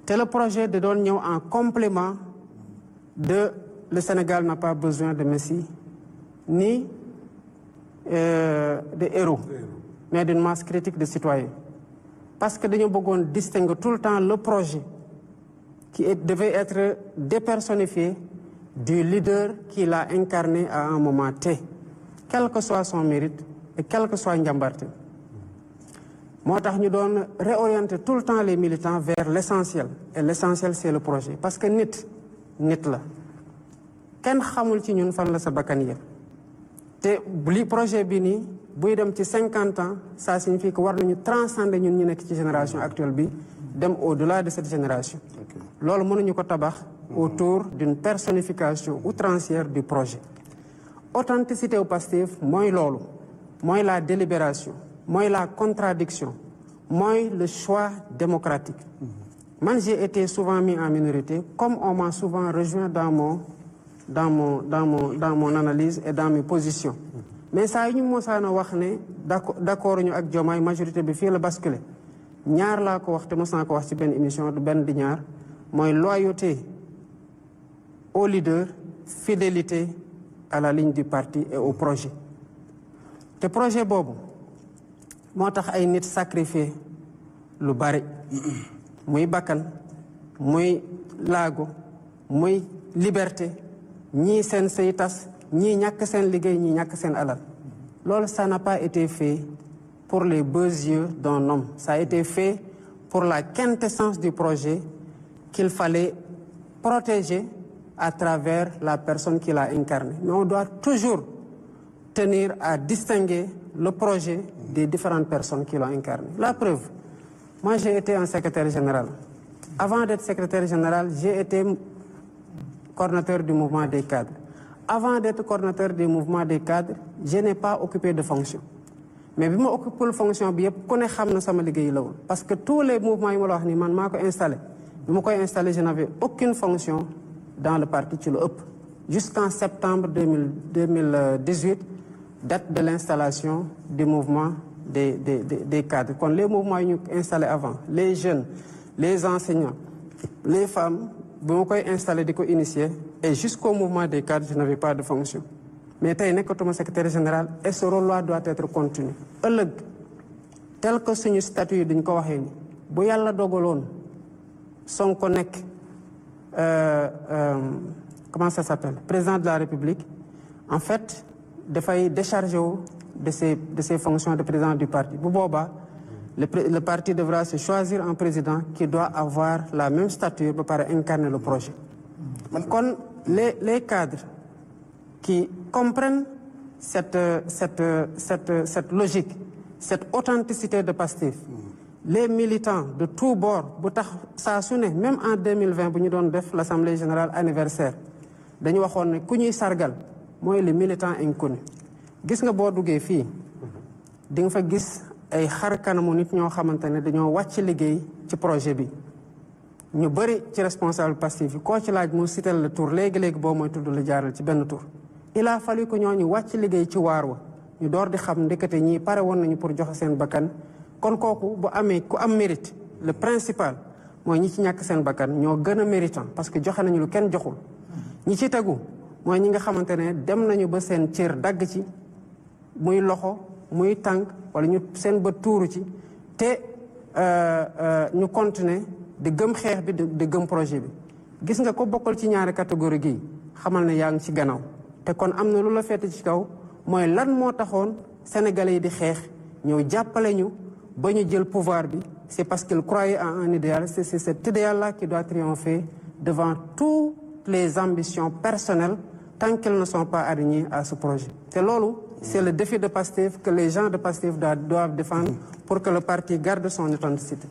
te le projet de doon ñëw en complément de le Sénégal n'a pas besoin de Messie ni de héros mais d'une masse critique de citoyens parce que dañoo bëggoon distinguer tout le temps le projet qui devait être dépersonnifié du leader qui l'a incarné à un moment T, quel que soit son mérite et quel que soit njàmbarte. moo tax ñu doon réorienter tout le temps les militants vers l'essentiel et l'essentiel c'est le projet parce que nit la kenn xamul ci ñun fan la sa bakkan yëpp te li projet bi nii buy dem ci 50 ans ça signifie que war nañu transcender ñun ñu nekk ci génération actuelle bi dem au-delà de cette génération. loolu mënuñu ko tabax autour d'une personnification outrancière du projet. Authenticité au Pastef mooy loolu mooy la délibération mooy la contradiction mooy le choix démocratique. Man j'ai été souvent mis en minorité comme on m'a souvent rejoint dans mon analyse et dans mes positions. mais saa yu ñu mosaana wax ne d'accord ñu ak Diomaye majorité bi fii la basculer ñaar laa ko wax te mos naa ko wax ci benn émission du benn di ñaar mooy loyauté au leader, fidélité à la ligne du parti et au projet. te projet boobu moo tax ay nit sacrifié lu bari muy bakkan muy laago muy liberté ñii seen say tas ñii ñàkk seen liggéey ñii ñàkk seen alal loolu ça n'a pas été fait pour les beaux yeux d'un homme ça a été fait pour la quintessence du projet qu'il fallait protéger à travers la personne qui l'a incarné. Mais on doit toujours tenir à distinguer le projet des différentes personnes qui l'ont incarné. La preuve, moi j'ai été un secrétaire général. Avant d'être secrétaire général, j'ai été coordonnateur du mouvement des cadres. Avant d'être coordonnateur du mouvement des cadres, je n'ai pas occupé de fonction. Mais bi ma occupé de fonction bi yëpp ku ne xam na sama liggéey la woon parce que tous les mouvements yi ma la wax ni man maa ko installé bi ma koy installé je n'avais aucune fonction dans le parti ci lu ëpp jusqu'en septembre 2018 date de l'installation du mouvement des cadres kon les mouvements yi ñu installé avant les jeunes les enseignants les femmes bi ma koy installé di ko initier et jusqu'au mouvement des cadres je n'avais pas de fonction mais tey nekkatuma secrétaire général et ce rôle-là doit être continu ëllëg tel que suñu statut yi dañ ko waxee ni bu yàlla dogaloon Sonko nekk comment ça s'appelle président de la République en fait dafay décharger wu de ses fonctions de président du parti bu boobaa le parti devra se choisir un président qui doit avoir la même stature ba pare incarner le projet kon les cadres qui comprennent cette logique cette authenticité de Pastef les militants de tous bords bu tax saa su ne même en 2020 bu ñu doon def l'assemblée générale anniversaire dañu waxoon ne ku ñuy sargal mooy les militants inconnus gis nga boo duggee fii di nga fa gis ay xar kanamu nit ñoo xamante ne dañoo wàcc liggéey ci projet bi ñu bëri ci responsable Pastef yi koo ci laaj mu sital le tour léegi-léegi boo mooy tudd la jaaral ci benn tour il a fallu que ñooñu wàcc liggéey ci waar wa ñu door di xam ndekete ñii pare woon nañu pour joxe seen bakkan kon kooku bu amee ku am mérite le principal mooy ñi ci ñàkk seen bakkan ñoo gën a méritant parce que joxe nañu lu kenn joxul ñi ci tegu mooy ñi nga xamante ne dem nañu ba seen cër dagg ci muy loxo muy tànk wala ñu seen bët tuuru ci te ñu continuer di gëm xeex bi di gëm projet bi gis nga ko bokkal ci ñaari catégorie gi xamal ne yaa ngi ci gannaaw te kon am na lu la fete ci kaw mooy lan moo taxoon sénégalais yi di xeex ñëw jàppale ñu ba ñu jël pouvoir bi c'est parce qu'ils croyaient en un idéal c'est cet idéal-là qui doit triompher devant toutes les ambitions personnelles tant qu'elles ne sont pas alignées à ce projet te loolu c'est le défi de Pastef que les gens de Pastef doivent défendre pour que le parti garde son authenticité.